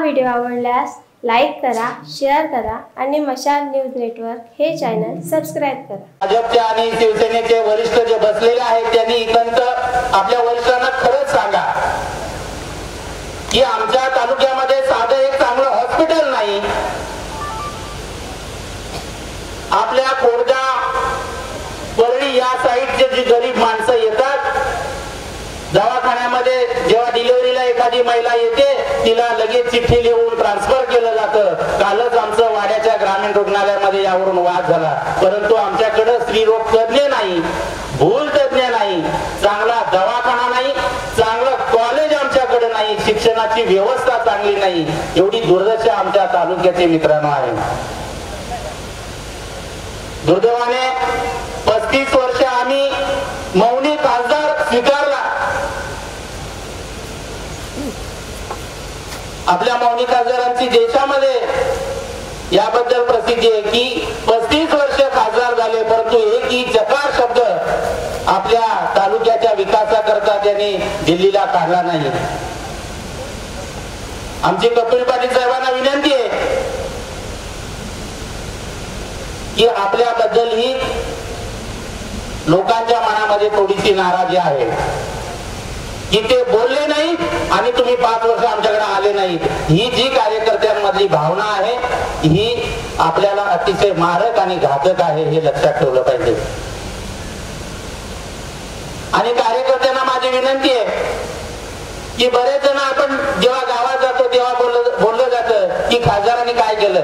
Video आवडल्यास like करा, share करा आणि मशाल न्यूज नेटवर्क हे चॅनल सबस्क्राइब करा। भाजपचे आणि शिवसेनेचे वरिष्ठ जे बसलेले आहेत त्यांनी इथंत आपल्या वरिष्ठांना खरंच सांगा की आमच्या तालुक्यामध्ये साधं एक चांगलं हॉस्पिटल नाही। आपल्या कोरडा परळी या साईडचे जी गरीब माणसं येतात दवाखान्यामध्ये, जेव्हा डिलिव्हरीला एखादी महिला येते तिला लगेच चिठ्ठी लिहून ट्रान्सफर केलं जातं। कालच आमचं वाड्याच्या ग्रामीण रुग्णालयामध्ये यावरून वाद झाला, परंतु आमच्याकडे स्त्रीरोग तज्ञ नाही, भूल तज्ञ नाही, चांगला दवाखाना नाही, चांगलं कॉलेज आमच्याकडे नाही, शिक्षणाची व्यवस्था चांगली नाही। एवढी दुर्दशा आमच्या तालुक्याचे मित्रांनो आहे। दुर्दैवाने 35 वर्ष आम्ही मौनी खासदार स्वीकारला। आपल्या मौनी खासदारांची देशामध्ये याबद्दल प्रसिद्धी आहे की 35 वर्ष खासदार झाले, परंतु एकही चकार शब्द आपल्या तालुक्याच्या विकासाकरता त्यांनी दिल्लीला काढला नाही। आमची कपिल पाटील साहेबांना विनंती आहे की आपल्याबद्दल ही लोकांच्या मनामध्ये थोडीशी नाराजी आहे की ते बोलले नाही आणि तुम्ही 5 वर्ष आमच्याकडे आले नाहीत। ही जी कार्यकर्त्यांमधली भावना आहे ही आपल्याला अतिशय मारक आणि घातक आहे, हे लक्षात ठेवलं पाहिजे। आणि कार्यकर्त्यांना माझी विनंती आहे की बरेच जण आपण जेव्हा गावात जातो तेव्हा बोललं जातं की खासदारांनी काय केलं,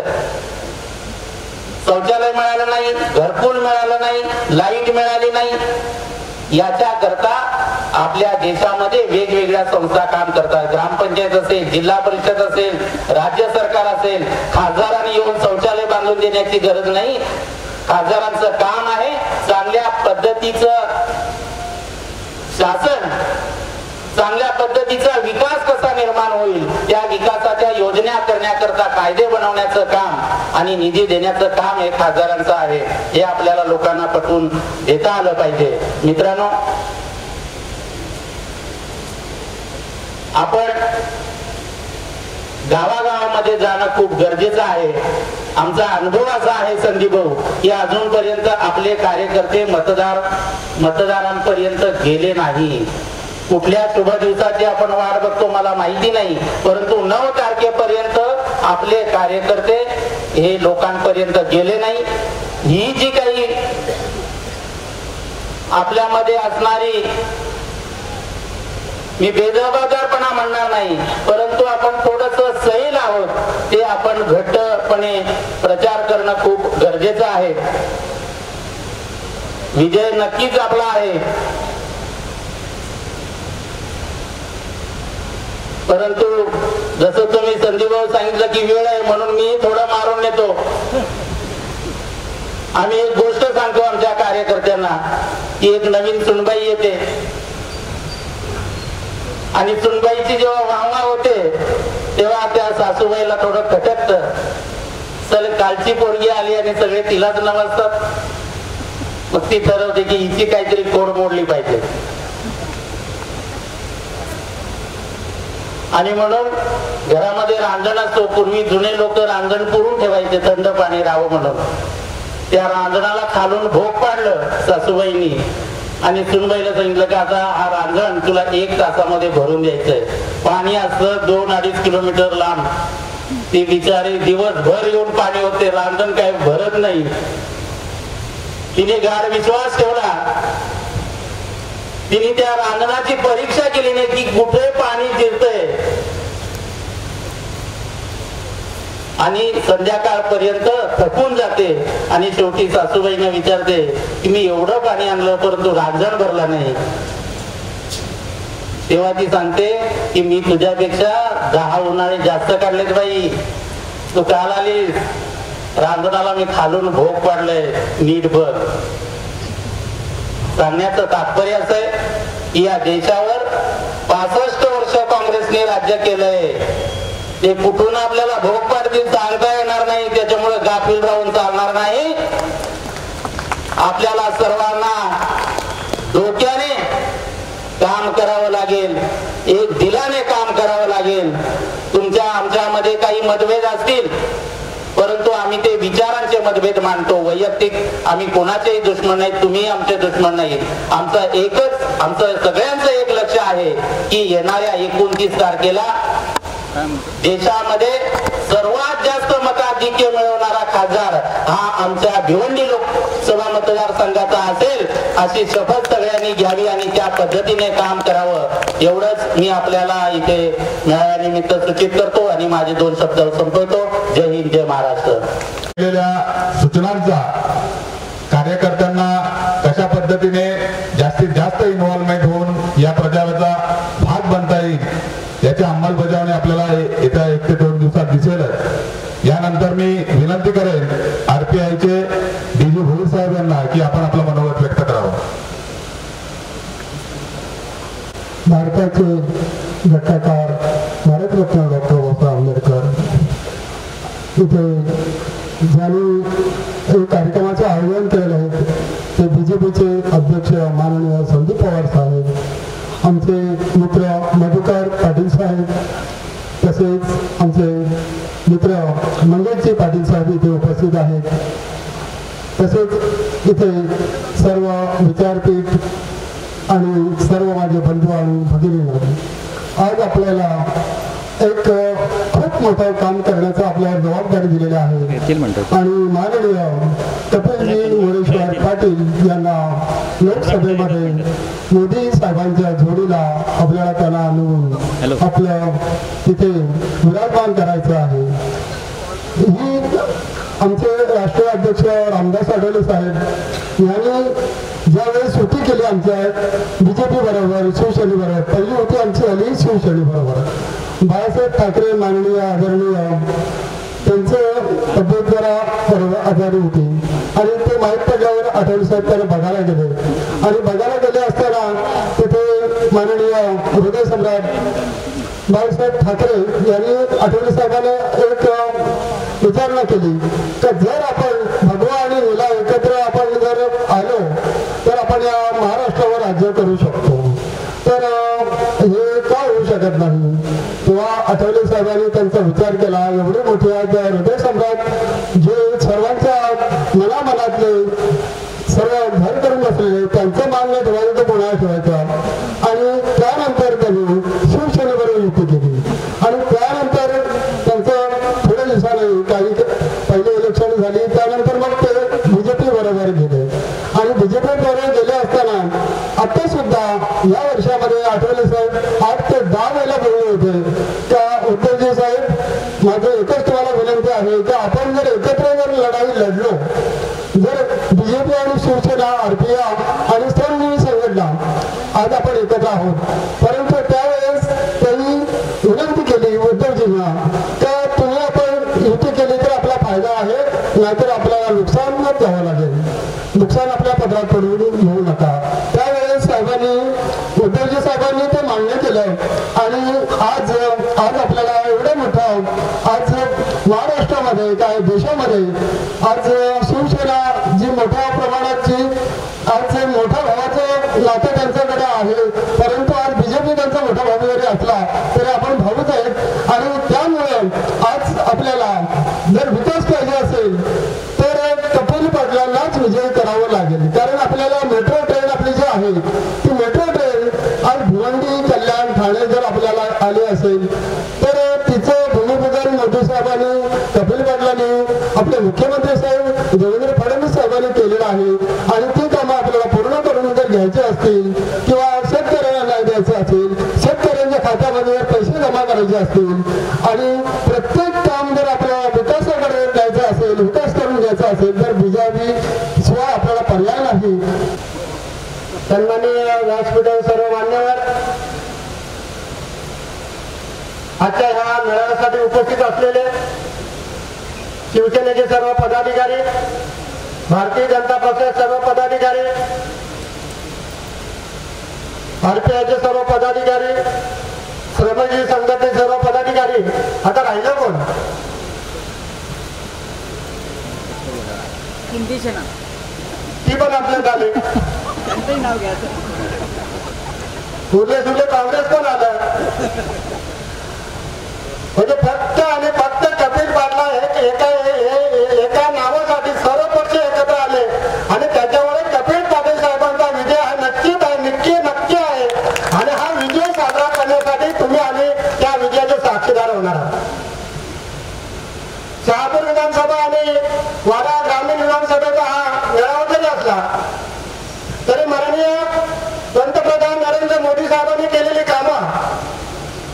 शौचालय मिळालं नाही, घरकुल मिळालं नाही, लाईट मिळाली नाही। याच्या करता आपल्या देशामध्ये वेगवेगळ्या संस्था काम करतात। ग्रामपंचायत असेल, जिल्हा परिषद असेल, राज्य सरकार असेल। खासदारांनी येऊन शौचालय बांधून देण्याची गरज नाही। खासदारांचं काम आहे चांगल्या पद्धतीचं शासन, चांगल्या पद्धतीचा विकास कसा निर्माण होईल त्या विकासाच्या योजना करण्याकरता कायदे बनवण्याचं काम आणि निधी देण्याचं काम हे खासदारांचं आहे। हे आपल्याला लोकांना पटवून देता आलं पाहिजे। मित्रांनो, आपण गावागावामध्ये जाणं खूप गरजेचं आहे। आमचा अनुभव असा आहे संदीप भाऊ की अजूनपर्यंत आपले कार्यकर्ते मतदारांपर्यंत गेले नाही। कुठल्या शुभ दिवसाची आपण वाट बघतो मला माहिती नाही, परंतु 9 तारखेपर्यंत आपले कार्यकर्ते हे लोकांपर्यंत गेले नाही। ही जी काही आपल्यामध्ये असणारी, मी बेजबाबदारपणा म्हणणार नाही, परंतु आपण थोडंसं सैल आहोत, ते आपण घट्टपणे प्रचार करणं खूप गरजेचं आहे। विजय नक्कीच आपला आहे, परंतु जसं तुम्ही संदीप भाऊ सांगितलं की वेळ आहे म्हणून मी थोडं मारून नेतो। आम्ही एक गोष्ट सांगतो आमच्या कार्यकर्त्यांना की एक नवीन सुनबाई येते आणि सुनबाईची जेव्हा वाहवा होते तेव्हा त्या सासूबाईला थोडं खटकतं, चल कालची पोरगी आली आणि सगळे तिलाच नमस्तात। मग ती ठरवते की हिची काहीतरी कोड मोडली पाहिजे आणि म्हणून घरामध्ये रांजण असतो। पूर्वी जुने लोक रांजण पुरून ठेवायचे थंड पाणी राहावं म्हणून। त्या रांजणाला खालून भोग पाडलं सासूबाईंनी आणि सुनबाईला सांगितलं की आता हा रांजण तुला 1 तासामध्ये भरून द्यायचंय। पाणी असतं 2-2.5 किलोमीटर लांब, ती बिचारी दिवसभर येऊन पाणी होते, रांजण काही भरत नाही। तिने गाढ विश्वास ठेवला, तिने त्या रांजणाची परीक्षा केली नाही की कुठे पाणी जिरतंय आणि संध्याकाळपर्यंत थकून जाते आणि शेवटी सासूबाईने विचारते की मी एवढं पाणी आणलं परंतु रांजण भरला नाही। तेव्हा ती सांगते की मी तुझ्यापेक्षा 10 उन्हाळे जास्त काढलेत बाई, तू काल आलीस, रांजणाला मी खालून भोग पाडलंय, नीट बघ। सांगण्याचं तात्पर्य असं आहे की या देशावर 65 वर्ष काँग्रेसने राज्य केलंय, ते कुठून आपल्याला भोग पाडतील सांगता येणार नाही, त्याच्यामुळे गाफील राहून चालणार नाही। आपल्याला सर्वांना डोक्याने काम करावं लागेल, एक दिलाने काम करावं लागेल। तुमच्या आमच्यामध्ये मतभेद असतील, परंतु आम्ही ते विचारांचे मतभेद मानतो. वैयक्तिक आम्ही कोणाचेही दुश्मन नाहीत, तुम्ही आमचे दुश्मन नाहीत. आमचं सगळ्यांचं एक लक्ष आहे की येणाऱ्या 29 तारखेला देशामध्ये सर्वात जास्त मताधिक्य मिळवणारा खासदार हा आमच्या भिवंडी लोकसभा मतदारसंघाचा असेल, अशी शपथ सगळ्यांनी घ्यावी आणि त्या पद्धतीने काम करावं, एवढंच मी आपल्याला इथे मेळाव्यानिमित्त सूचित करतो आणि माझे 2 शब्द संपवतो. जय हिंद, जय महाराष्ट्र. सूचनांचा कार्यकर्त्यांना कशा पद्धतीने जास्तीत जास्त इन्व्हॉल्वमेंट होऊन या प्रचाराचा भाग बनता येईल याची अंमलबजावणी आपल्याला येत्या 1 ते 2 दिवसात दिसेलच. यानंतर मी विनंती करेन RPIचे DG भोईर साहेब यांना की आपण आपलं मनोगत व्यक्त करावं. भारताचे घटनाकार भारतरत्न डॉक्टर बाबासाहेब आंबेडकर इथे ज्यांनी एक कार्यक्रमाचे आयोजन केलेले आहे ते BJPचे अध्यक्ष माननीय संदीप पवार साहेब, आमचे मित्र मधुकर पाटील साहेब, तसेच आमचे मित्र मंगेशजी पाटील साहेब इथे उपस्थित आहेत. तसेच इथे सर्व विचारपीठ आणि सर्व माझे बंधू आणि भगिनी, आज आपल्याला एक खूप मोठं काम करण्याचं आपल्याला जबाबदारी दिलेली आहे आणि माननीय कपिलजी मुरेश्वर पाटील यांना लोकसभेमध्ये मोदी साहेबांच्या जोडीला आपल्याला त्यांना आणून आपलं तिथे विराजमान करायचं आहे. ही आमचे राष्ट्रीय अध्यक्ष रामदास आठवले साहेब यांनी ज्यावेळेस सुट्टी केली आमच्या BJP बरोबर, शिवसेने बरोबर, पहिली होती आमची आली शिवसेने बरोबर, बाळासाहेब ठाकरे माननीय आदरणीय त्यांचं तब्येत जरा आजारी होती आणि ते माहीत पडल्यावर आठवले साहेब त्यांना बघायला गेले आणि बघायला गेले असताना तिथे माननीय हृदय सम्राट बाळासाहेब ठाकरे यांनी आठवले साहेबांना एक विचारणा केली तर जर आपण भगवा आणि नीला एकत्र आपण जर आलो तर आपण या महाराष्ट्रावर राज्य करू शकतो, तर हे का होऊ शकत नाही. तेव्हा आठवले साहेबांनी त्यांचा विचार केला. एवढे मोठे हृदय सम्राट जे सर्वांच्या मनामनातले सर्व घर करून बसलेले, त्यांचं मान्य ठेवायचं तर कोणाला ठेवायचं. आणि त्यानंतर त्यांनी शिवसेनेबरोबर युती केली आणि त्यानंतर त्यांचं थोड्या दिवसाने काही पहिले इलेक्शन झाली, त्यानंतर मग ते BJP बरोबर गेले आणि BJP बरोबर गेले असताना आता सुद्धा या वर्षामध्ये आठवले साहेब 8 ते 10 वेळेला बोलले होते का उद्धवजी साहेब माझं एकच तुम्हाला विनंती आहे की आपण जर एकत्र जर लढाई लढलो, जर BJP आणि शिवसेना RPI आणि सर्व संघटना आज आपण एकत्र आहोत, परंतु त्यावेळेस त्यांनी विनंती केली उद्धवजींना का तुम्ही आपण युती केली तर आपला फायदा आहे, नाहीतर आपल्याला नुकसान घ्यावं लागेल, नुकसान आपल्या पदरात पडून घेऊ नका. त्यावेळेस साहेबांनी उद्धवजी साहेबांनी ते मान्य केलं आणि आज आपल्याला एवढं मोठं आज महाराष्ट्रामध्ये काय देशामध्ये आज शिवसेना जी मोठ्या प्रमाणाची आज मोठ्या भावाचं नातं त्यांच्याकडे आहे, परंतु आज BJP त्यांचा मोठा भाऊ जरी असला तरी आपण भाऊच आहेत आणि त्यामुळे आज आपल्याला जर विकास पाहिजे असेल तर कपिल पाटलांनाच विजय करावा लागेल. कारण आपल्याला मेट्रो ट्रेन आपली जी आहे ती मेट्रो ट्रेन आज भिवंडी, कल्याण, ठाणे जर आपल्याला आली असेल तर तिचं भूमिपूजन मोदी साहेबांनी, कपिल पाटलांनी, आपले मुख्यमंत्री साहेब देवेंद्र फडणवीस साहेबांनी केलेलं आहे आणि ती कामं आपल्याला पूर्ण करून जर घ्यायचे असतील किंवा शेतकऱ्यांना न्याय द्यायचा असेल, शेतकऱ्यांच्या खात्यामध्ये पैसे जमा करायचे असतील आणि प्रत्येक काम जर आपल्याला विकासाकडे द्यायचं असेल, विकास करून घ्यायचा असेल तर BJP शिवाय आपल्याला पर्याय नाही. सन्माननीय व्यासपीठावर सर्व मान्यवर, आजच्या ह्या मेळाव्यासाठी उपस्थित असलेले शिवसेनेचे सर्व पदाधिकारी, भारतीय जनता पक्षाचे सर्व पदाधिकारी, RPIचे सर्व पदाधिकारी, श्रमजीवी संघटनेचे सर्व पदाधिकारी, आता राहिलं कोण? ती पण आपल्यात आले. उरले सुरले काँग्रेस पण आलं. म्हणजे फक्त आणि फक्त पाटील साहेबांनी केलेली कामं,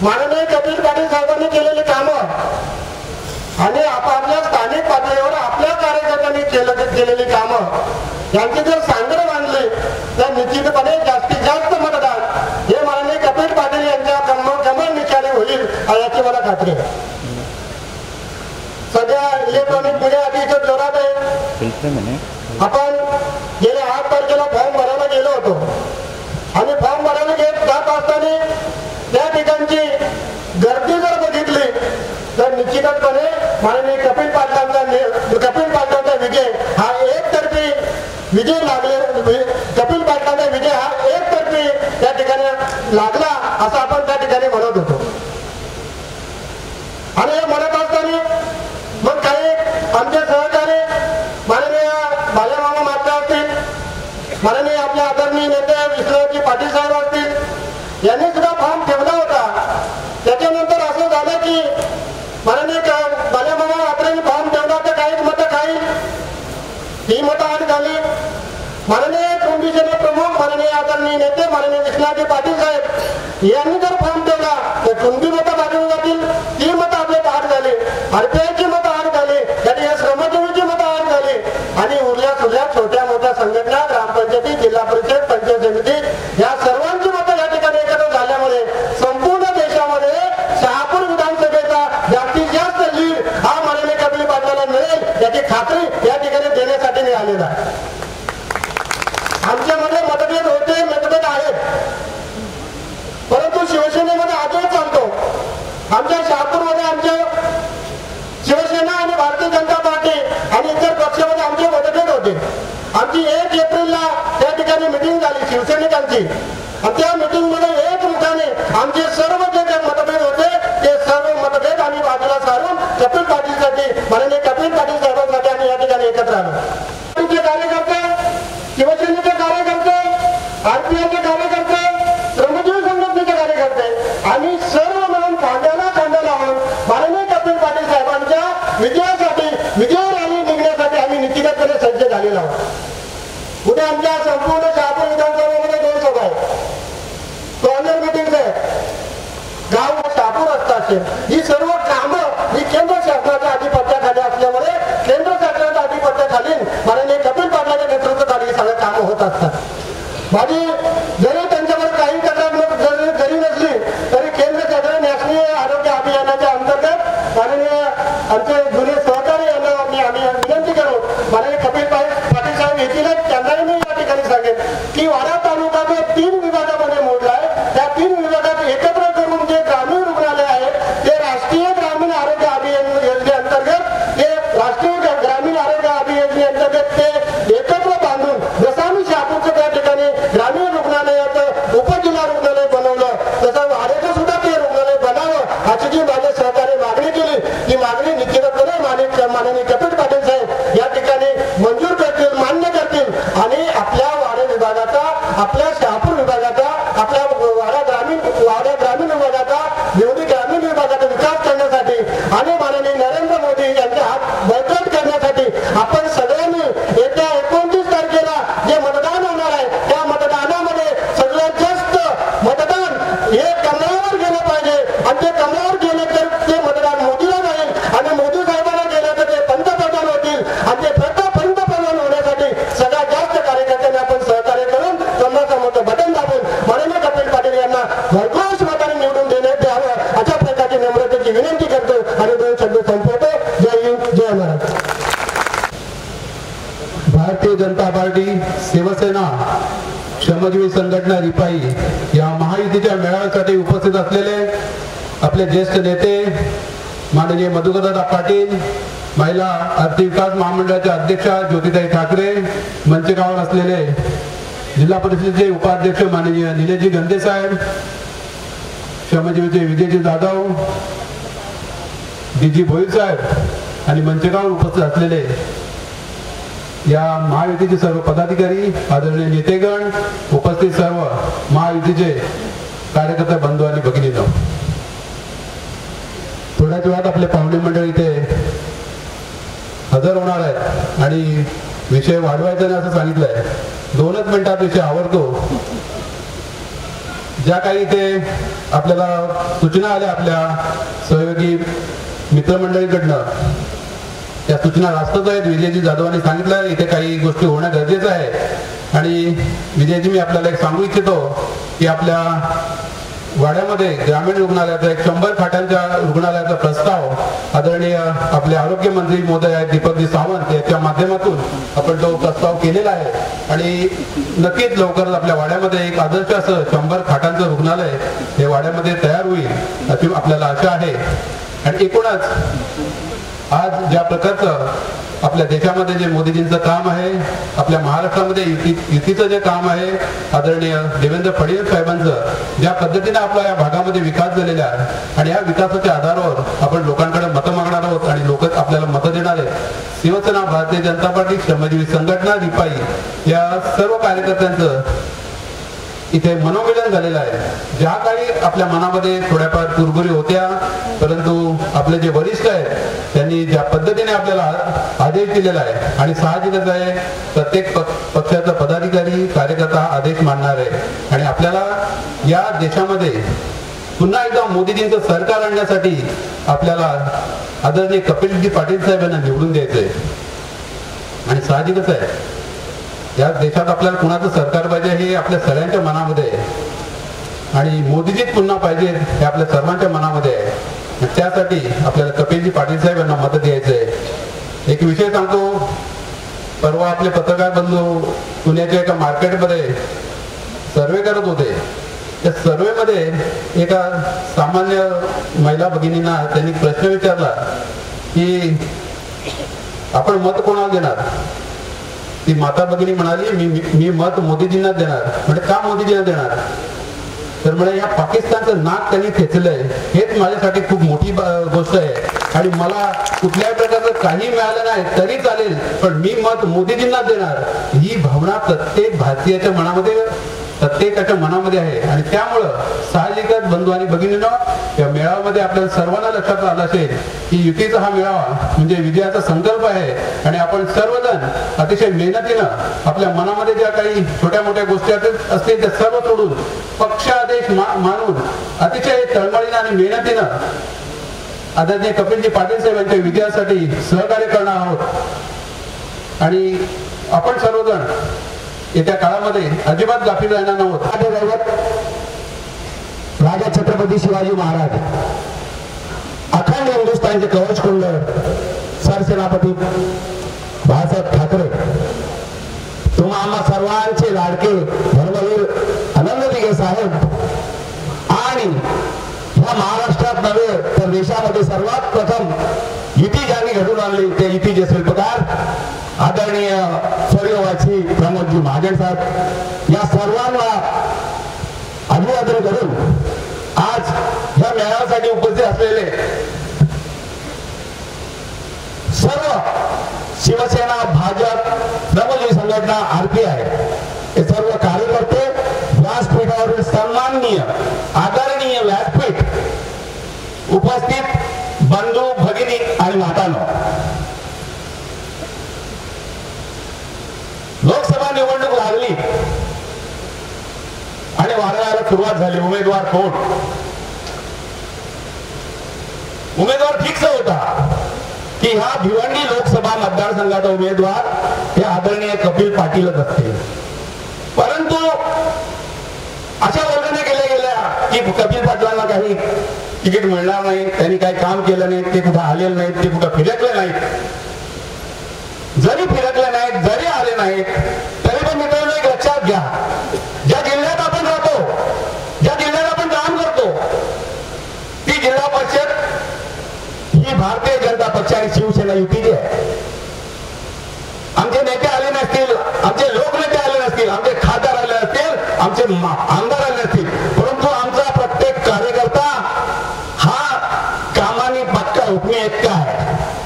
माननीय कपिल पाटील साहेबांनी केलेली कामं आणि आपापल्या स्थानिक पातळीवर आपल्या कार्यकर्त्यांनी केलेली कामं यांची जर सांगड बांधली तर निश्चितपणे जास्तीत जास्त मतदान हे माननीय कपिल पाटील यांच्या कमल निशाने होईल याची मला खात्री आहे. सध्या इलेक्ट्रॉनिक मीडिया अतिशय जोरात आहे. आपण गेल्या 8 तारखेला फॉर्म भरायला गेलो होतो आणि फॉर्म भरायला जात असताना त्या ठिकाणची गर्दी जर बघितली तर निश्चितपणे माननीय कपिल पाटलांचा विजय हा एकतर्फी विजय कपिल पाटलांचा विजय हा एकतर्फी त्या ठिकाणी लागला असं आपण त्या ठिकाणी म्हणत होतो. आणि हे म्हणत असताना मग काही आमचे सहकारी माननीय बालेमामा मात्रा असतील, माननीय आपल्या आदरणीय नेते विष्णुजी पाटील साहेब असतील यांनी सुद्धा फॉर्म ठेवला होता. त्याच्यानंतर असं झालं की माननीय बालेमामा मात्रेंनी फॉर्म ठेवला तर काही मतं काही ही मतं आड झाली. माननीय कुणबी सेना प्रमुख माननीय आदरणीय नेते माननीय विष्णुजी पाटील साहेब यांनी जर फॉर्म ठेवला तर कुणबी मतं बाजूला जातील, ती मतं आपले आड झाली, आरपीआयची मतं आड झाली, त्याने या श्रमजीवीची मतं आड झाली आणि उरल्या छोट्या मोठ्या संघटना, ग्रामपंचायती, जिल्हा परिषद, पंचायत समिती या सर्वांची मतं या ठिकाणी एकत्र झाल्यामुळे संपूर्ण देशामध्ये शहापूर विधानसभेचा जास्तीत जास्त लीड हा माननीय कपिल पाटलांना मिळेल याची खात्री या ठिकाणी देण्यासाठी मी आलेला आहे. आमच्यामध्ये मतभेद होते, मतभेद आहेत, परंतु शिवसेनेमध्ये आजही चालतो. आमच्या शहापूरमध्ये आमच्या शिवसेना आणि भारतीय जनता पार्टी आणि इतर पक्षामध्ये आमचे मतभेद होते. आमची 1 एप्रिलला त्या ठिकाणी मिटिंग झाली शिवसैनिकांची आणि त्या मिटिंगमध्ये एकमुखाने आमचे सर्व जे काही मतभेद होते ते सर्व मतभेद आम्ही बाजूला सारून कपिल पाटीलसाठी माननीय कपिल पाटील साहेबांसाठी आम्ही या ठिकाणी एकत्र आलो. कार्यकर्ते, शिवसेनेचे कार्यकर्ते, आरपीआयचे कार्यकर्ते, श्रमजीवी संघटनेचे कार्यकर्ते आम्ही सर्व मिळून खांद्याला खांदा लावून माननीय कपिल पाटील साहेबांच्या विजयासाठी विजय रॅली निघण्यासाठी आम्ही निश्चितपणे सज्ज झालेलो आहोत. उद्या आमच्या संपूर्ण शहापूर विधानसभेमध्ये 2 सभा आहेत, कॉर्नर मिटिंग आहे, गाव शहापूर असतात. ही सर्व कामं ही केंद्र शासनाच्या आधिपत्याखाली असल्यामुळे केंद्र शासनाच्या आधिपत्याखाली माननीय कपिल पाटलांच्या नेतृत्वाखाली सगळे कामं होत असतात. माझी जरी त्यांच्यावर काही तक्रार जरी नसली तरी केंद्र शासन नॅशनल आरोग्य अभियानाच्या अंतर्गत माननीय आमचे जुने सहकारी यांना आम्ही विनंती करू माननीय कपिल पाटील साहेब येतीलच. त्यांनाही मी या ठिकाणी सांगेन की वाडा तालुका जो 3 विभागामध्ये मोडला आहे त्या 3 विभागात एकत्र करून जे ग्रामीण रुग्णालय आहे ते राष्ट्रीय ग्रामीण आरोग्य अभियान योजनेअंतर्गत ग्रामीण आरोग्य अभियोजनेअंतर्गत ते एकत्र बांधून जसं आम्ही शहापूरचं त्या ठिकाणी ग्रामीण रुग्णालयाचं उपजिल्हा रुग्णालय बनवलं तसं वाड्याचं सुद्धा ते रुग्णालय बनावं अशी जी माझ्या सहकार्य मागणी केली ती मागणी निश्चितपणे माननीय कपिल पाटील साहेब या ठिकाणी मंजूर करतील, मान्य करतील आणि आपल्या वाडा विभागाचा, आपल्या शहापूर विभागाचा, आपल्या वाडा ग्रामीण विभागाचा, निवडी ग्रामीण विभागाचा विकास करण्यासाठी आणि माननीय नरेंद्र मोदी यांचे हात बळकट करण्यासाठी आपण सगळ्यांनी येत्या 29 तारखेला जे मतदान होणार आहे त्या मतदानामध्ये सगळ्यात जास्त मतदान हे कमळावर गेलं पाहिजे आणि ते कमळावर गेले तर ते मतदान मोदीला जाईल आणि मोदी साहेबांना गेलं तर ते पंतप्रधान होतील आणि ते पंतप्रधान होण्यासाठी सगळ्यात जास्त कार्यकर्त्यांनी आपण सहकार्य करून कमळाचं मोठं बटन दाबून माननीय कपिल पाटील यांना भरघोस मताने निवडून देण्यात यावं अशा प्रकारची नम्रतेची विनंती करतो आणि 2 शब्द संपवतो. जय हिंद, जय महाराष्ट्र. भारतीय जनता पार्टी, शिवसेना, श्रमजीवी संघटना रिपाई या महायुतीच्या मेळाव्यासाठी उपस्थित असलेले आपले ज्येष्ठ नेते माननीय मधुकरदादा पाटील, महिला आर्थिक विकास महामंडळाच्या अध्यक्षा ज्योतिताई ठाकरे, मंचकावर असलेले जिल्हा परिषदेचे उपाध्यक्ष माननीय निलेशजी गंदे साहेब, श्रमजीवीचे विजयजी जाधव, डीजी भोईर साहेब आणि मंचकावर उपस्थित असलेले या महायुतीचे सर्व पदाधिकारी, आदरणीय नेतेगण, उपस्थित सर्व महायुतीचे कार्यकर्ते बंधू आणि भगिनींनो, थोड्याच वेळात आपले पाहुणे मंडळ इथे हजर होणार आहेत आणि विषय वाढवायचा नाही असं सांगितलंय. 2च मिनिटात विषय आवडतो. ज्या काही ते आपल्याला सूचना आल्या आपल्या सहयोगी मित्रमंडळीकडनं, त्या सूचना रास्तच आहेत. विजयजी जाधवांनी सांगितलं इथे काही गोष्टी होणं गरजेचं आहे. आणि विजयजी, मी आपल्याला एक सांगू इच्छितो की आपल्या वाड्यामध्ये ग्रामीण रुग्णालयाचा एक 100 खाटांच्या रुग्णालयाचा प्रस्ताव आदरणीय आपले आरोग्यमंत्री महोदय आहेत दीपकजी सावंत याच्या माध्यमातून आपण तो प्रस्ताव केलेला आहे. आणि नक्कीच लवकरच आपल्या वाड्यामध्ये एक आदर्श असं 100 खाटांचं रुग्णालय हे वाड्यामध्ये तयार होईल अशी आपल्याला आशा आहे. आणि एकूणच आज ज्या प्रकारचं आपल्या देशामध्ये जे मोदीजींचं काम आहे, आपल्या महाराष्ट्रामध्ये युतीचं जे काम आहे, आदरणीय देवेंद्र फडणवीस साहेबांचं ज्या पद्धतीने आपला या भागामध्ये विकास झालेला आहे आणि या विकासाच्या आधारावर आपण लोकांकडे मतं मागणार आहोत आणि लोक आपल्याला मतं देणार आहेत. शिवसेना, भारतीय जनता पार्टी, श्रमजीवी संघटना, रिपाई या सर्व कार्यकर्त्यांचं इथे मनोमिलन झालेलं आहे. ज्या काही आपल्या मनामध्ये थोड्याफार कुरबुरी होत्या, परंतु आपले जे वरिष्ठ आहेत त्यांनी ज्या पद्धतीने आपल्याला आदेश दिलेला आहे आणि साहजिकच आहे प्रत्येक पक्षाचा पदाधिकारी कार्यकर्ता आदेश मानणार आहे. आणि आपल्याला या देशामध्ये पुन्हा एकदा मोदीजींचं सरकार आणण्यासाठी आपल्याला आदरणीय कपिलजी पाटील साहेब यांना निवडून द्यायचंय. आणि साहजिकच आहे या देशात आपल्याला कुणाचं सरकार पाहिजे हे आपल्या सगळ्यांच्या मनामध्ये आहे आणि मोदीजीच पुन्हा पाहिजे हे आपल्या सर्वांच्या मनामध्ये आहे. त्यासाठी आपल्याला कपिलजी पाटील साहेब यांना मत द्यायचंय. एक विषय सांगतो, परवा आपले पत्रकार बंधू पुण्याच्या एका मार्केटमध्ये सर्वे करत होते. त्या सर्वेमध्ये एका सामान्य महिला भगिनींना त्यांनी प्रश्न विचारला की आपण मत कोणाला देणार. ती माता भगिनी म्हणाली मी मत मोदीजींना देणार. म्हणजे का मोदीजींना देणार, तर म्हणजे या पाकिस्तानचं नाक त्यांनी खेचलंय हेच माझ्यासाठी खूप मोठी गोष्ट आहे आणि मला कुठल्याही प्रकारचं काही मिळालं नाही तरी चालेल पण मी मत मोदीजींना देणार. ही भावना प्रत्येक भारतीयाच्या मनामध्ये प्रत्येकाच्या मनामध्ये आहे. आणि त्यामुळं साहजिकच बंधू आणि भगिनींनो, या मेळाव्यामध्ये आपल्याला सर्वांना लक्षात आलं असेल की युतीचा हा मेळावा म्हणजे विजयाचा संकल्प आहे. आणि आपण सर्वजण अतिशय मेहनतीनं आपल्या मनामध्ये ज्या काही छोट्या मोठ्या गोष्टी असतील त्या सर्व सोडून पक्षादेश मानून अतिशय तळमळीनं आणि मेहनतीनं आदरणीय कपिलजी पाटील साहेब यांच्या विजयासाठी सहकार्य करणार आहोत. आणि आपण सर्वजण येत्या काळामध्ये अजिबात गाफील राहणार नव्हतं. राजा छत्रपती शिवाजी महाराज अखंड हिंदुस्थानचे कवच कुंड सरसेनापती बाळासाहेब ठाकरे, तुम्हा आम्हा सर्वांचे लाडके धर्मवीर आनंद दिघे साहेब आणि ह्या महाराष्ट्रात नव्हे तर देशामध्ये सर्वात प्रथम युती ज्यांनी घडून आणली ते युतीचे शिल्पकार आदरणीय स्वर्गवासी प्रमोदजी महाजन साहेब, या सर्वांना अभिवादन करून आज या मेळाव्यासाठी उपस्थित असलेले सर्व शिवसेना, भाजप, श्रमजीवी संघटना, RPI हे सर्व कार्यकर्ते, व्यासपीठावरील सन्माननीय आदरणीय व्यासपीठ उपस्थित बंधू, भगिनी आणि मातांनो, लोकसभा निवडणूक लागली आणि वाढवायला सुरुवात झाली. उमेदवार कोण? उमेदवार फिक्स होता की ह्या भिवंडी लोकसभा मतदारसंघाचा उमेदवार हे आदरणीय कपिल पाटीलच असतील. परंतु अशा वर्गाने केल्या गेल्या की कपिल पाटलांना काही तिकीट मिळणार नाही, त्यांनी काही काम केलं नाही, ते कुठं आलेले नाहीत, ते कुठं फिरकले नाहीत. जरी फिरकले नाहीत, जरी आले नाहीत तरी पण मित्रांनो एक लक्षात घ्या, ज्या जिल्ह्यात आपण राहतो, ज्या जिल्ह्यात आपण काम करतो ती जिल्हा परिषद ही भारतीय जनता पक्ष आणि शिवसेना युतीची आहे. आमचे नेते आले नसतील, आमचे लोकनेते आले नसतील, आमचे खासदार आले नसतील, आमचे आमदार आले नसतील, परंतु आमचा प्रत्येक कार्यकर्ता हा कामाने पक्का हुकमी एकटा आहे.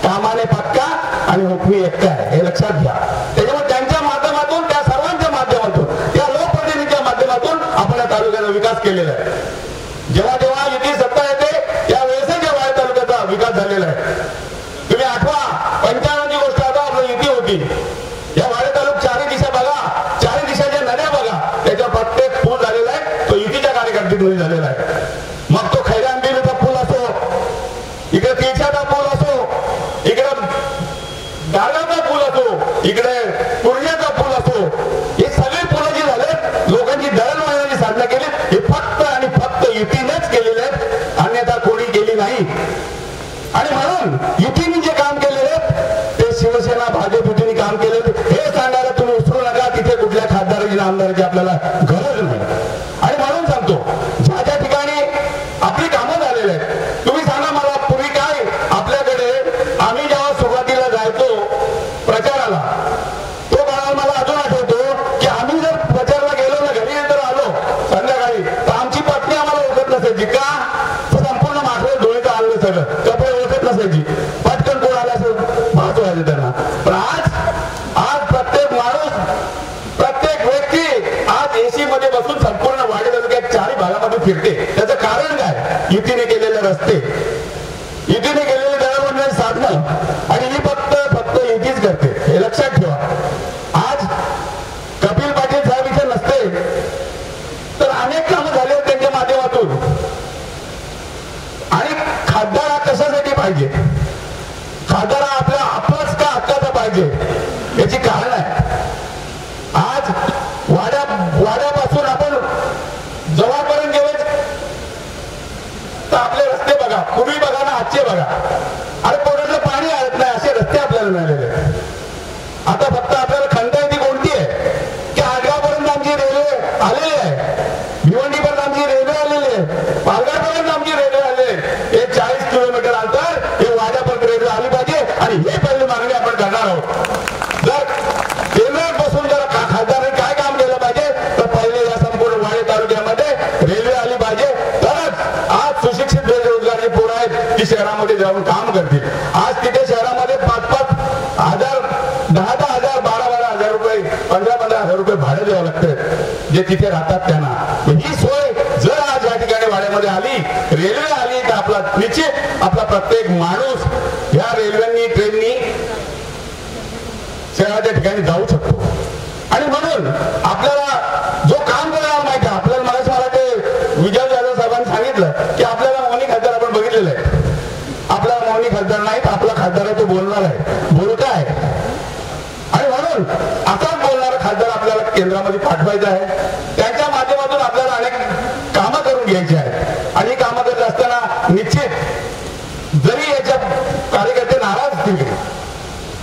कामाने पक्का आणि हुकमी एकटा आहे, हे लक्षात घ्या. त्याच्यामुळे त्यांच्या माध्यमातून, त्या सर्वांच्या माध्यमातून, त्या लोकप्रतिनिधीच्या माध्यमातून आपण या तालुक्याचा विकास केलेला आहे. जेव्हा जेव्हा युती सत्ता येते त्यावेळेस जेव्हा या तालुक्याचा विकास झालेला आहे. तुम्ही आठवा 95ची गोष्ट आता आपली युती होती. या वाडे तालुक चारी दिशा बघा, चारी दिशाच्या नद्या बघा, त्याच्या प्रत्येक पूल झालेला आहे तो युतीच्या कार्यकर्ते केलेली नाही. आणि म्हणून युतीने जे काम केलेले ते शिवसेना भाजप युतीने काम केले हे सांगायला तुम्ही विसरू नका. तिथे कुठल्या खासदाराची आमदाराची आपल्याला गरज नाही. आणि म्हणून सांगतो, ज्या ज्या ठिकाणी आपली कामं झालेली आहेत, तुम्ही सांगा मला पूर्वी काय आपल्याकडे आम्ही जेव्हा सुरुवातीला जायचो प्रचाराला, तो काळ मला अजून आठवतो की आम्ही जर प्रचाराला गेलो ना, घरी जर आलो संध्याकाळी, तर आमची पत्नी आम्हाला ओळखत नसायची. का? संपूर्ण मागं डोळेचं आणलं सगळं, कपडे ओळखत नसायची. पटकन कोण आला असं भास व्हायचं त्यांना. पण आज प्रत्येक माणूस, प्रत्येक व्यक्ती आज एसी मध्ये बसून संपूर्ण वाडी तालुक्यात चारही भागामध्ये फिरते. त्याचं कारण काय? युतीने केलेले रस्ते, युतीने केलेले दळणवळणाची साधनं, आणि ही फक्त युतीच करते. हे लक्षात ठेवा. आज कपिल पाटील साहेब इथे नसते तर अनेक कामं झाले त्यांच्या माध्यमातून. आणि खासदार हा कशासाठी पाहिजे? खासदार हा आपलाच का हक्काचा पाहिजे? याची कारण आहे. आज वाड्यापासून आपण जवळपर्यंत गेले तर आपले रस्ते बघा, पूर्वी बघा ना, आजचे बघा. अरे पोटातलं पाणी आणत नाही असे रस्ते आपल्याला मिळालेले. आता फक्त आपल्याला खंत आहे ती कोणती आहे की आडगावपर्यंत आमची रेल्वे आलेली आहे, भिवंडीपर्यंत आमची रेल्वे आलेली आहे, पालघरपर्यंत आमची रेल्वे आलेली आहे. हे 40 किलोमीटर अंतर हे वाड्यापर्यंत रेल्वे आली पाहिजे. आणि ही पहिली मागणी आपण करणार आहोत. जर केंद्रात बसून जर खासदारांनी काय काम केलं पाहिजे, तर पहिले या संपूर्ण वाडी तालुक्यामध्ये रेल्वे आली पाहिजे. तरच आज सुशिक्षित बेरोजगार पोरं आहेत ती शहरामध्ये जाऊन काम करतील. आज तिथे शहरामध्ये 5-5 हजार, 10-10 हजार, 12-12 हजार रुपये, 15-15 हजार रुपये भाडे द्यावं लागतं जे तिथे राहतात त्यांना. ही सोय जर आज या ठिकाणी वाड्यामध्ये आली, रेल्वे आली, तर आपला निश्चित आपला प्रत्येक माणूस या रेल्वेनी, ट्रेननी शहराच्या ठिकाणी जाऊ शकतो. आणि म्हणून आपल्याला जो काम करायला माहिती आहे, आपल्याला मला ते विजय जाधव साहेबांनी सांगितलं की आपल्याला मौनी खासदार आपण बघितलेलं आहे. आपल्याला मौनी खासदार नाही, तर आपला खासदार आहे तो बोलणार आहे, बोलका आहे. आणि म्हणून असाच बोलणारा खासदार आपल्याला केंद्रामध्ये पाठवायचा आहे. त्यांच्या माध्यमातून आपल्याला अनेक कामं करून घ्यायची आहेत. आणि कामं करत असताना निश्चित जरी याच्या कार्यकर्ते नाराज असतील,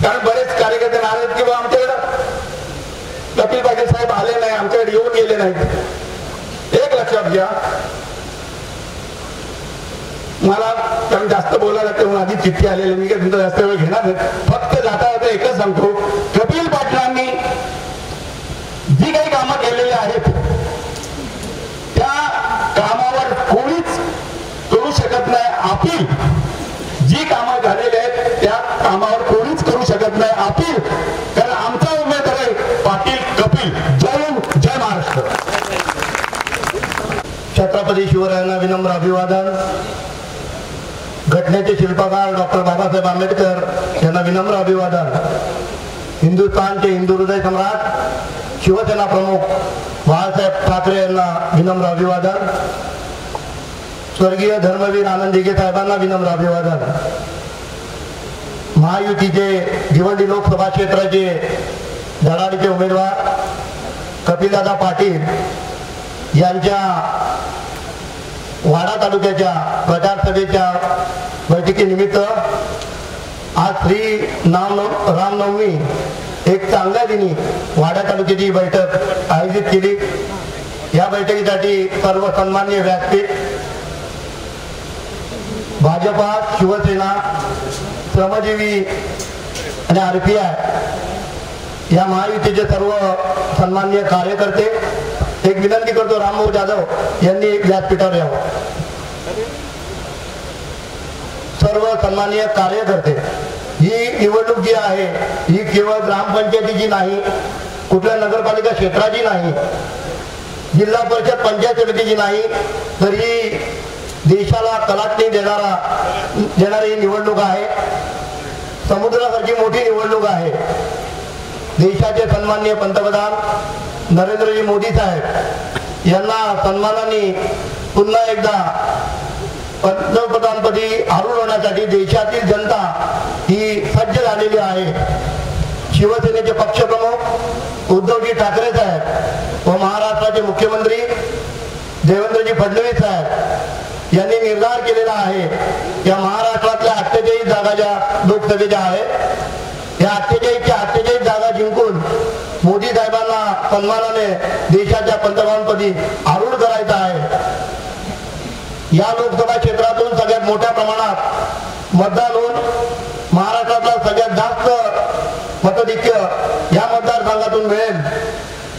कारण बरेच कार्यकर्ते नाराज आहेत की बा आमच्याकडे कपिल पाटील साहेब आले नाही, आमच्याकडे येऊन गेले नाहीत. एक लक्षात घ्या, मला कारण जास्त बोलायला लागतं म्हणून आधी चिठ्ठी आलेली, मी काय तुमचा जास्त वेळ घेणार नाही. फक्त जाता जाता एकच सांगतो, कपिल पाटलांनी जी काही कामं केलेली आहेत त्या कामावर कोणीच करू शकत नाही अपील. जी कामं झालेली आहेत त्या कामावर कोणीच करू शकत नाही अपील, कारण आमचा उमेदवार आहे पाटील कपिल. जय हिंद, जय महाराष्ट्र. छत्रपती शिवरायांना विनम्र अभिवादन. घटनेचे शिल्पकार डॉक्टर बाबासाहेब आंबेडकर यांना विनम्र अभिवादन. हिंदुस्थानचे हिंदू हृदय सम्राट शिवसेना प्रमुख बाळासाहेब ठाकरे यांना विनम्र अभिवादन. स्वर्गीय धर्मवीर आनंद दिघे साहेबांना विनम्र अभिवादन. महायुतीचे भिवंडी लोकसभा क्षेत्राचे धडाडीचे उमेदवार कपिलदादा पाटील यांच्या वाडा तालुक्याच्या प्रचार सभेच्या बैठकीनिमित्त आज श्री रामनवमी एक चांगल्या दिनी वाडा तालुक्याची बैठक आयोजित केली. या बैठकीसाठी सर्व सन्माननीय व्यासपीठ, भाजपा, शिवसेना, श्रमजीवी आणि RPI या महायुतीचे सर्व सन्माननीय कार्यकर्ते, एक विनंती करतो रामभाऊ जाधव यांनी एक व्यासपीठावर यावं. सर्व सन्माननीय कार्यकर्ते, ही निवडणूक जी आहे ही केवळ ग्रामपंचायतीची नाही, कुठल्या नगरपालिका क्षेत्राची नाही, जिल्हा परिषद पंचायत समितीची नाही, तर ही देशाला कलाटणी देणारी ही निवडणूक आहे. समुद्रासारखी मोठी निवडणूक आहे. देशाचे सन्माननीय पंतप्रधान नरेंद्रजी मोदी साहेब यांना सन्मानाने पुन्हा एकदा पंतप्रधानपदी आरूढ होण्यासाठी देशातील जनता ही सज्ज झालेली आहे. शिवसेनेचे पक्षप्रमुख उद्धवजी ठाकरे साहेब व महाराष्ट्राचे मुख्यमंत्री देवेंद्रजी फडणवीस साहेब यांनी निर्धार केलेला आहे या महाराष्ट्रातल्या 48 जागा ज्या लोकसभेच्या आहेत या 48 जागा जिंकून मोदी साहेबांना सन्मानाने देशाच्या पंतप्रधानपदी आरूढ करायचा आहे। या लोकसभा क्षेत्रातून सगळ्यात मोठ्या प्रमाणात मतदान होऊन महाराष्ट्रातला सगळ्यात जास्त मतधिक्य या मतदारसंघातून मिळेल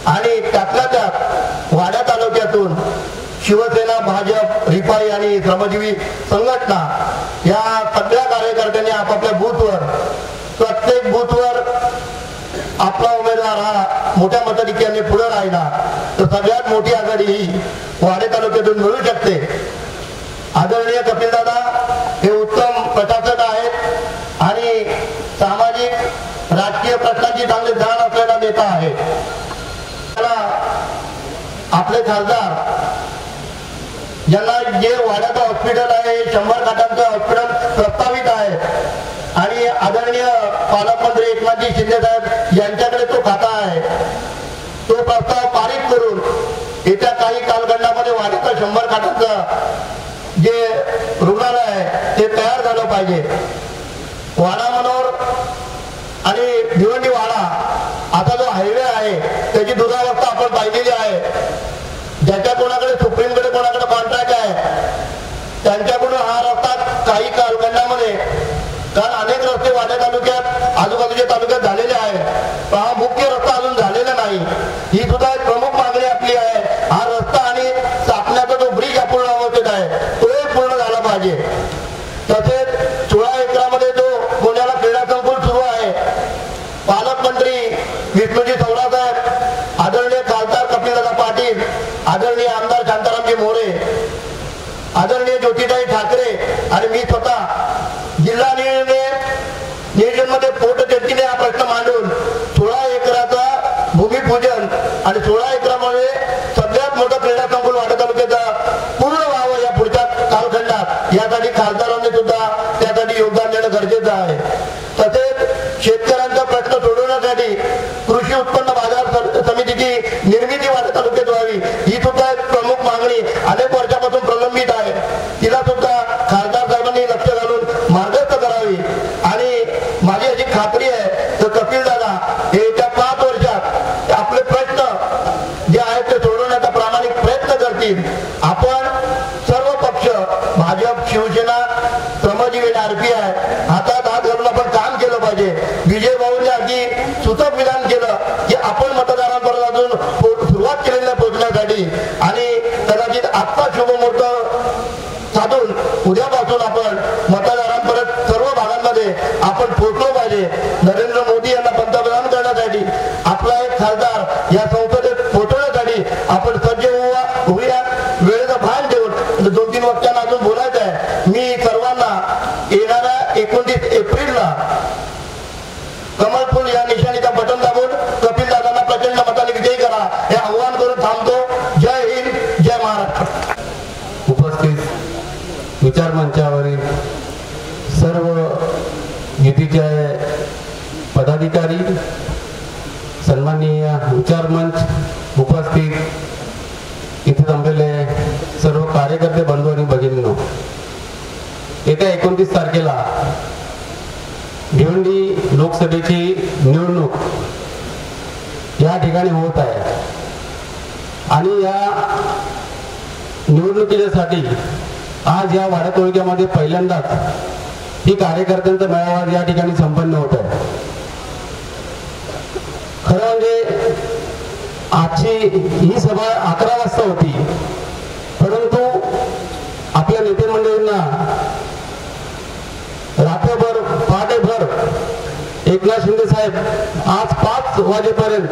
आणि त्यातल्या त्यात वाड्या तालुक्यातून शिवसेना, भाजप, रिपाई आणि श्रमजीवी संघटना या सगळ्या कार्यकर्त्यांनी आपापल्या बूथवर प्रत्येक बूथवर आपला उमेदवार हा मोठ्या मताधिक्याने पुढे राहिला तर सगळ्यात मोठी आघाडी ही वाडे तालुक्यातून मिळू शकते। आदरणीय कपिलदादा हे उत्तम प्रशासक आहेत आणि सामाजिक राजकीय प्रश्नांची चांगली जाण असलेला नेता आहे। आपले खासदार ज्यांना जे वाड्याचं हॉस्पिटल आहे 100 खाटांचं हॉस्पिटल प्रस्तावित आहे आणि आदरणीय पालकमंत्री एकनाथजी शिंदे साहेब यांच्याकडे तो खाता आहे, तो प्रस्ताव पारित करून येत्या काही कालखंडामध्ये वाड्याचं 100 खाटांचं जे रुग्णालय आहे ते तयार झालं पाहिजे। वाडा मनोर आणि भिवंडी वाडा आता जो हायवे आहे त्याची दुरावस्था आपण पाहिलेली आहे। ज्याच्या कोणाकडे सुप्रीमकडे कोणाकडे कॉन्ट्रॅक्ट आहे त्यांच्याकडून हा रस्ता काही कालखंडामध्ये कारण अनेक रस्ते वाड्या तालुक्यात आजूबाजूच्या तालुक्यात झालेले आहेत पण हा मुख्य रस्ता अजून झालेला नाही। ही सुद्धा एक प्रमुख मागणी आपली आहे। हा रस्ता आणि सापण्याचा जो ब्रिज अपूर्ण अवस्थेत आहे तोही पूर्ण झाला पाहिजे। तसेच 16 एकरामध्ये जो पुण्याला क्रीडा संकुल सुरू आहे पालकमंत्री विष्णूजी सवरा साहेब, आदरणीय खासदार कपिलदादा पाटील, आदरणीय आमदार शांतारामजी मोरे, आदरणीय ज्योतिताई ठाकरे आणि मी स्वतः जिल्हा नियोजनमध्ये पोटतिडकीने हा प्रश्न मांडून 16 एकराचा भूमिपूजन आणि 16 एकरामध्ये सगळ्यात मोठं क्रीडा संकुल वाडा तालुक्याचं पूर्ण व्हावं या पुढच्या कालखंडात यासाठी खासदारांनी सुद्धा त्यासाठी योगदान देणं गरजेचं आहे। तसेच शेतकऱ्यांचा प्रश्न सोडवण्यासाठी कृषी उत्पन्न बाजार समितीची निर्मिती वाडा तालुक्यात व्हावी ही सुद्धा एक प्रमुख मागणी अनेक वर्षापासून प्रलंबित आहे। तिला सुद्धा खासदार साहेबांनी लक्ष घालून मार्गस्थ करावी आणि माझी अशी खात्री आहे तर कपिलदादा हे येत्या 5 वर्षात आपले प्रश्न जे आहेत ते सोडवण्याचा प्रामाणिक प्रयत्न करतील। आपण सर्व पक्ष भाजप, शिवसेना, श्रमजीवी, RPI हातात हात घालून आपण काम केलं पाहिजे। विजय भाऊंनी अगदी सूचक विधान केलं की आपण मतदारांपर्यंत अजून सुरुवात केलेली पोहोचण्यासाठी आणि कदाचित आत्ता शुभमुहूर्त साधून उद्यापासून आपण मतदारांपर्यंत सर्व भागांमध्ये आपण पोहोचलो पाहिजे। नरेंद्र मोदी यांना पंतप्रधान करण्यासाठी आपला एक खासदार या संसदेत पोहोचवण्यासाठी आपण सज्ज होऊया। वेळेचं भान ठेवून 2-3 वाक्यांना अजून बोलायचं आहे। मी सर्वांना येणाऱ्या 29 एप्रिलला कमलफुल या निशाणीचा बटन दाबून कपिलदादांना प्रचंड मताने विजयी करा हे आव्हान करून थांबतो। जय हिंद, जय महाराष्ट्र। उपस्थित विचार मंचावरील सर्व युतीचे पदाधिकारी, सन्माननीय विचार मंच उपस्थित इथे जमलेले सर्व कार्यकर्ते बंधू आणि भगिनींनो, येत्या 29 तारखेला भिवंडी लोकसभेची निवडणूक या ठिकाणी होत आहे आणि या निवडणुकीसाठी आज या वाडा तालुक्यामध्ये पहिल्यांदाच ही कार्यकर्त्यांचा मेळावा या ठिकाणी संपन्न होत आहे। खरं म्हणजे आजची ही सभा 11 वाजता होती परंतु आपल्या नेते मंडळींना रात्रभर पहाटेभर एकनाथ शिंदे साहेब आज 5 वाजेपर्यंत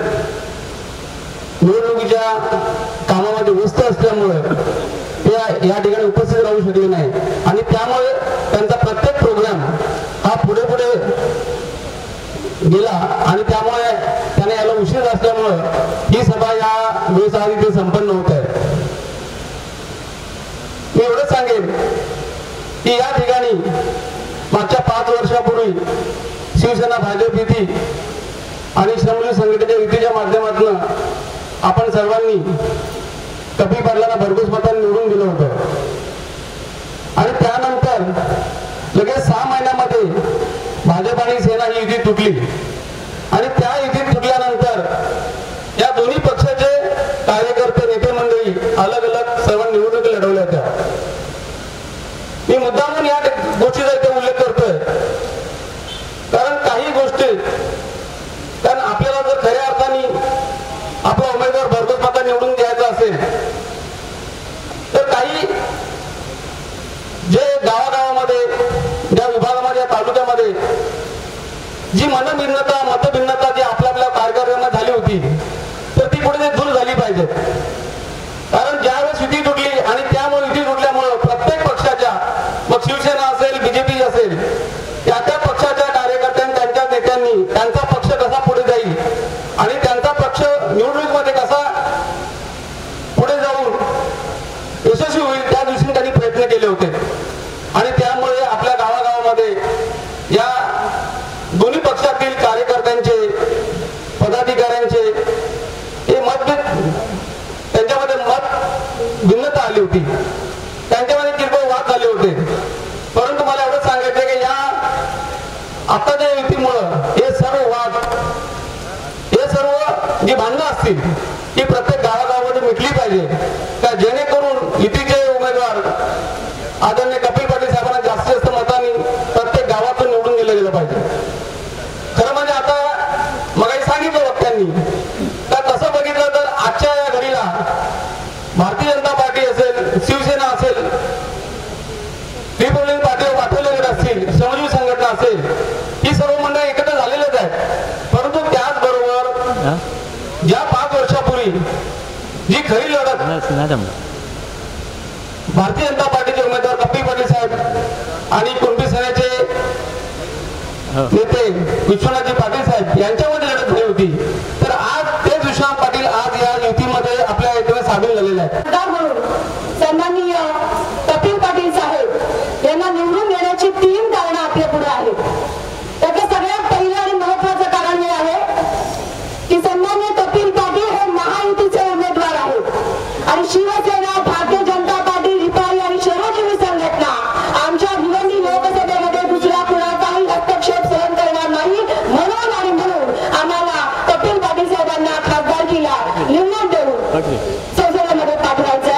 निवडणुकीच्या कामामध्ये व्यस्त असल्यामुळे ते या ठिकाणी उपस्थित राहू शकले नाही आणि त्यामुळे त्यांचा प्रत्येक प्रोग्राम हा पुढे पुढे गेला आणि त्यामुळे त्यांना याला उशीर असल्यामुळे ही सभा या वेळेसाठी ते संपन्न होत आहे। मी एवढंच सांगेन की या ठिकाणी मागच्या 5 वर्षापूर्वी शिवसेना, भाजप युती आणि श्रमजीवी संघटनेच्या युतीच्या माध्यमातून आपण सर्वांनी कपिल पाटलांना भरघोस मतांनी निवडून दिलं होतं आणि त्यानंतर लगेच 6 महिन्यामध्ये भाजप आणि सेना ही युती तुटली आणि त्या युतीत तुटल्यानंतर या दोन्ही पक्षाचे कार्यकर्ते नेते मंडळी अलग अलग सर्व निवडणुकी लढवल्या होत्या. मी मुद्दामून या गोष्टीचा इथे उल्लेख करतोय कारण काही गोष्टी कारण आपल्याला जर खऱ्या अर्थाने आपला उमेदवार भरघोस मताने निवडून द्यायचा असेल तर काही जे गावागावामध्ये ज्या विभागामध्ये तालुक्यामध्ये जी मनभिन्नता मतभिन्नता जी आपल्या कार्यकर्त्यांना झाली होती तर ती पुढे दूर झाली पाहिजे. कारण ज्यावेळेस युती तुटली आणि त्यामुळे युती तुटल्यामुळं प्रत्येक पक्षाच्या मग शिवसेना असेल बीजेपी असेल त्या त्या पक्षाच्या कार्यकर्त्यांनी त्यांच्या नेत्यांनी त्यांचा पक्ष कसा पुढे जाईल आणि त्यांचा पक्ष निवडणुकीमध्ये कसा पुढे जाऊन यशस्वी होईल त्या दृष्टीने त्यांनी प्रयत्न केले होते. आणि त्यामुळे आपल्या गावागावामध्ये या दोन्ही पक्षातील कार्यकर्त्यांचे पदाधिकाऱ्यांचे हे त्यांच्यामध्ये मत भिन्नता आली होती, त्यांच्यामध्ये किरकोळ वाद झाले होते. परंतु मला एवढंच सांगायचं की या आताच्या युतीमुळं हे सर्व वाद हे सर्व जी भांडणं असतील ती प्रत्येक गावागावामध्ये मिटली पाहिजे का जेणेकरून युतीचे उमेदवार आदरणीय कपिल पाटील साहेबांना जास्तीत जास्त मतांनी प्रत्येक गावातून निवडून दिलं गेलं पाहिजे. खरं म्हणजे आता मगाशी सांगितलं वक्त्यांनी तर तसं बघितलं तर आजच्या या घडीला भारतीय जनता पार्टी असेल, शिवसेना असेल, रिपब्लिकन पार्टी पाठवले गट असतील, श्रमजीवी संघटना असेल, ही सर्व मंडळी एकत्र झालेलेच आहेत. परंतु त्याचबरोबर ज्या 5 वर्षापूर्वी जी खरी लढत भारतीय जनता पार्टीचे उमेदवार कपिल पाटील साहेब आणि कुणबी सेनेचे नेते विश्वनाथजी पाटील साहेब यांच्यामध्ये लढत झाली होती तर आज तेच विश्वनाथ पाटील आज या युतीमध्ये आपल्या इथे सामील झालेले आहेत. सन्माननीय कपिल पाटील साहेब यांना निवडून देण्याची 3 कारणं आपल्या पुढे आहेत. त्याचं सगळ्यात पहिलं आणि महत्वाचं कारण हे आहे की सन्माननीय कपिल पाटील हे महायुतीचे उमेदवार आहेत आणि शिवसेना, भारतीय जनता पार्टी, रिपाई आणि श्रमजीवी संघटना आमच्या भिवंडी लोकसभेमध्ये दुसऱ्या कुणाचाही हस्तक्षेप सहन करणार नाही. म्हणून आम्हाला कपिल पाटील साहेबांना खासदारकीला निवडून देऊन संसदेमध्ये पाठवायचं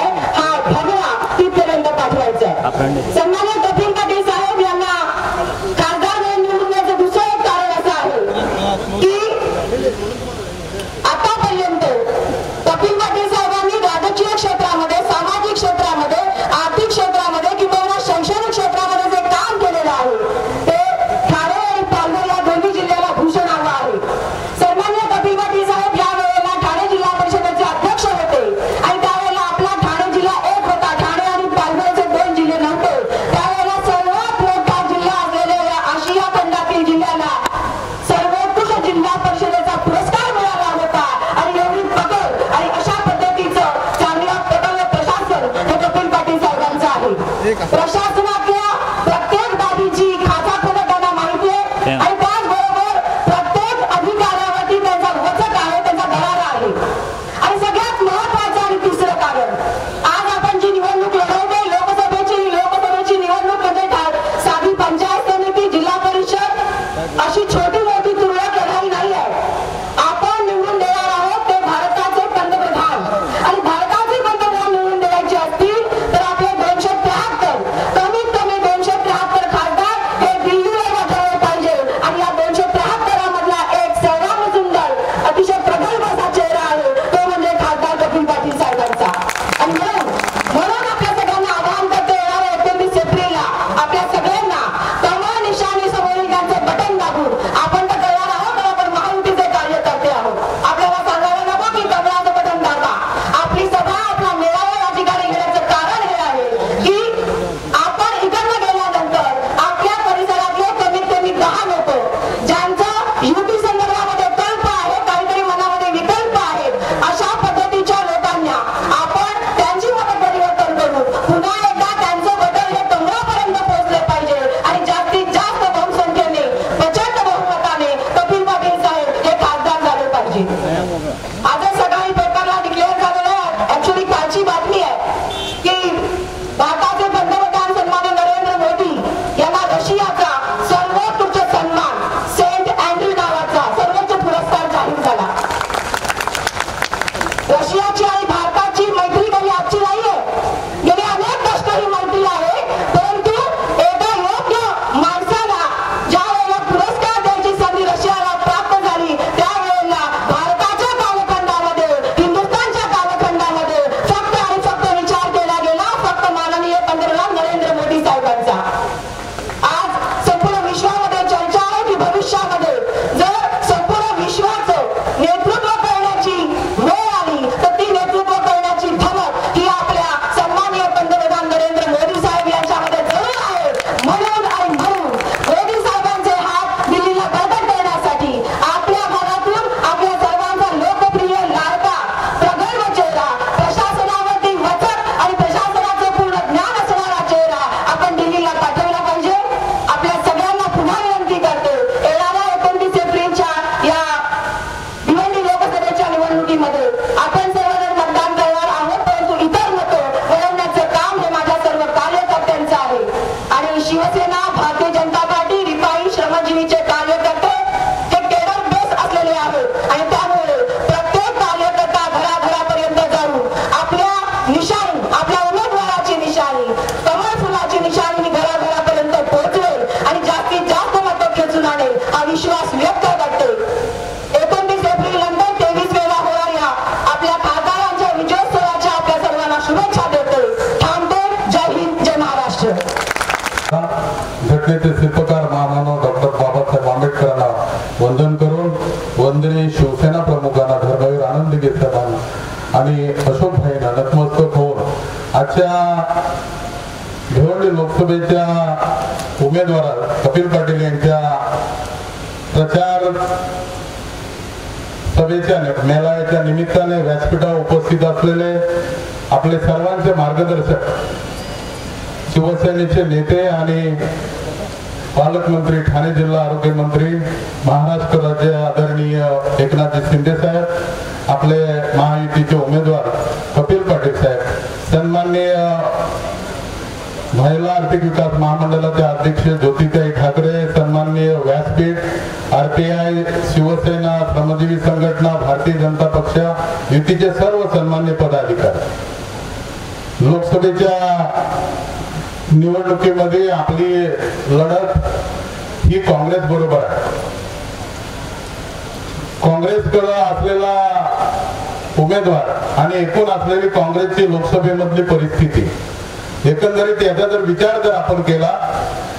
शिवसेना, भारतीय जनता पार्टी, रिपाई, श्रमजीवीचे कार्यकर्ते हे केडर बेस असलेले आहेत आणि त्यामुळे प्रत्येक कार्यकर्ता घराघरापर्यंत जाऊन आपल्या निशाणी, आपल्या उमेदवाराची निशाणी, कमळ फुलाची निशाणी घराघरापर्यंत पोहोचवेल आणि जास्तीत जास्त मतं खेचून आणेल हा विश्वास व्यक्त करते. 29 एप्रिल नंतर 23 वेळा होणाऱ्या आपल्या खासदारांच्या विजयोत्सवाच्या आपल्या सर्वांना शुभेच्छा देते. थांबते. जय हिंद, जय महाराष्ट्र. घटनेचे शिल्पकार महामानव डॉक्टर बाबासाहेब आंबेडकरांना वंदन करून वंदनीय शिवसेना प्रमुखांना धर्मवीर आनंद गिरसाहेबांना आणि अशोकभाई नतमस्तक होऊन आजच्या भिवंडी लोकसभेच्या उमेदवार कपिल पाटील यांच्या प्रचार सभेच्या मेळाव्याच्या निमित्ताने व्यासपीठावर उपस्थित असलेले आपले सर्वांचे मार्गदर्शक शिवसेनेचे नेते आणि पालकमंत्री, ठाणे जिल्हा आरोग्य मंत्री, महाराष्ट्र राज्य आदरणीय एकनाथ शिंदे साहेब, आपले महायुतीचे उमेदवार कपिल पाटील साहेब, सन्माननीय महिला आर्थिक विकास महामंडळाचे अध्यक्ष ज्योतिताई ठाकरे, सन्माननीय व्यासपीठ, RPI, शिवसेना, श्रमजीवी संघटना, भारतीय जनता पक्ष युतीचे सर्व सन्मान्य पदाधिकारी, लोकसभेच्या निवडणुकीमध्ये आपली लढत ही काँग्रेस बरोबर आहे. काँग्रेसकडे असलेला उमेदवार आणि एकूण असलेली काँग्रेसची लोकसभेमधली परिस्थिती, एकंदरीत याचा जर विचार जर आपण केला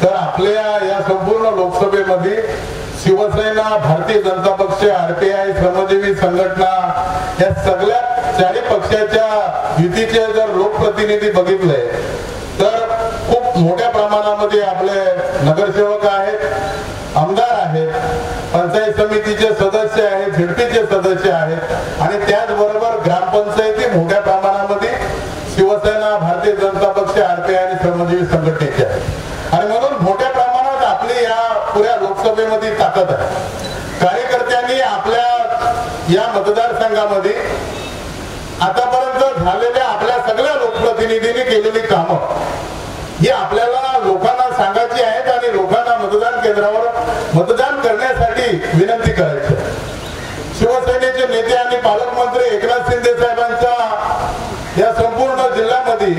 तर आपल्या या संपूर्ण लोकसभेमध्ये शिवसेना, भारतीय जनता पक्ष, RPI, श्रमजीवी संघटना या सगळ्या चारही पक्षाच्या युतीचे जर लोकप्रतिनिधी बघितले तर खूप मोठ्या प्रमाणामध्ये आपले नगरसेवक आहेत, आमदार आहेत, पंचायत समितीचे सदस्य आहेत, झेडपीचे सदस्य आहेत आणि त्याचबरोबर ग्रामपंचायती मोठ्या प्रमाणामध्ये शिवसेना, भारतीय जनता पक्ष, RPI आणि श्रमजीवी संघटनेचे आहेत आणि म्हणून मोठ्या प्रमाणात आपली या पुऱ्या लोकसभेमध्ये ताकद आहे. कार्यकर्त्यांनी आपल्या या मतदारसंघामध्ये आतापर्यंत झालेल्या आपल्या सगळ्या लोकप्रतिनिधींनी केलेली कामं ही आपल्याला लोकांना सांगायची आहेत आणि लोकांना मतदान केंद्रावर मतदान करण्यासाठी विनंती करायची. शिवसेनेचे नेते आणि पालकमंत्री एकनाथ शिंदे साहेबांच्या या संपूर्ण जिल्ह्यामध्ये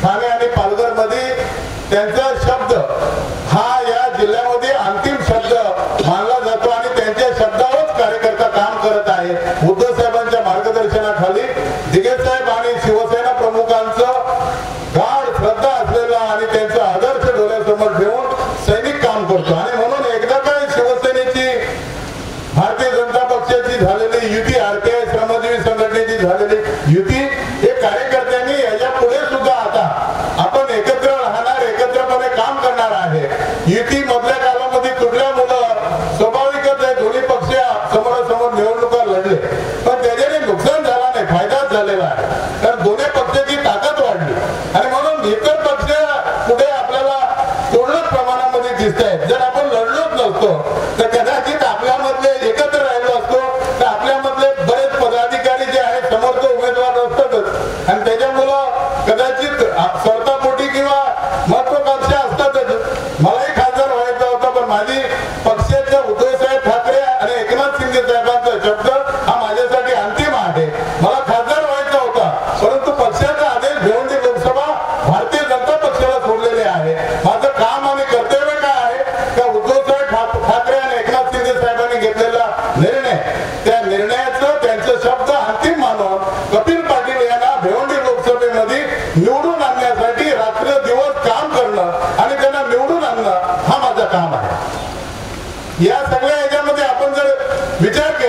ठाणे आणि पालघर मध्ये त्यांचा शब्द हा या जिल्ह्यामध्ये अंतिम शब्द मानला जातो आणि त्यांच्या शब्दावरच कार्यकर्ता काम करत आहे. उद्धव साहेबांच्या मार्गदर्शनाखाली दिघे साहेब आणि शिवसेना प्रमुखांचं गाढ श्रद्धा असलेला आणि त्यांचा आदर्श डोळ्यासमोर ठेवून सैनिक काम करतो आणि म्हणून एकदा काय शिवसेनेची, भारतीय जनता पक्षाची झालेली युती, RPI, श्रमजीवी संघटनेची झालेली युती, हे कार्यकर्त्यांनी याच्या पुढे सुद्धा आता आपण एकत्र राहणार, एकत्रपणे काम करणार आहे. युती मधल्या कालामध्ये तुटल्यामुळं स्वाभाविकच आहे दोन्ही पक्ष समोरासमोर निवडणुका लढले पण त्याच्याने नुकसान झाला नाही, फायदाच झालेला आहे. कारण दोन्ही पक्षाची ताकद वाढली आणि म्हणून इतर पक्ष पुढे आपल्याला तुरळक प्रमाणामध्ये दिसत आहेत. जर आपण लढलोच नसतो तर कदाचित आपल्यामधले एकत्र राहिलो असतो तर आपल्यामधले बरेच पदाधिकारी जे आहेत समोरचे उमेदवार असतातच आणि त्याच्यामुळं कदाचित स्वतःपोटी किंवा महत्वाकांक्षा असतातच. मलाही खासदार व्हायचा होता पण माझी पक्षाच्या उद्धवसाहेब ठाकरे आणि एकनाथ शिंदे साहेबांचा शब्द हा माझ्यासाठी अंतिम आहे. मला खासदार व्हायचा होता परंतु पक्षाचा आदेश भिवंडी लोकसभा भारतीय जनता पक्षाला सोडलेले आहे. माझं काम आणि कर्तव्य काय आहे त्या उद्धवसाहेब ठाकरे आणि एकनाथ शिंदे साहेबांनी घेतलेला निर्णय, त्या निर्णयाचं त्यांचे शब्द अंतिम मानून कपिल पाटील यांना भिवंडी लोकसभेमध्ये निवडून आणण्यासाठी रात्र दिवस काम करणं आणि त्यांना निवडून आणणं हा माझं काम आहे. या सगळ्या याच्यामध्ये आपण जर विचार केला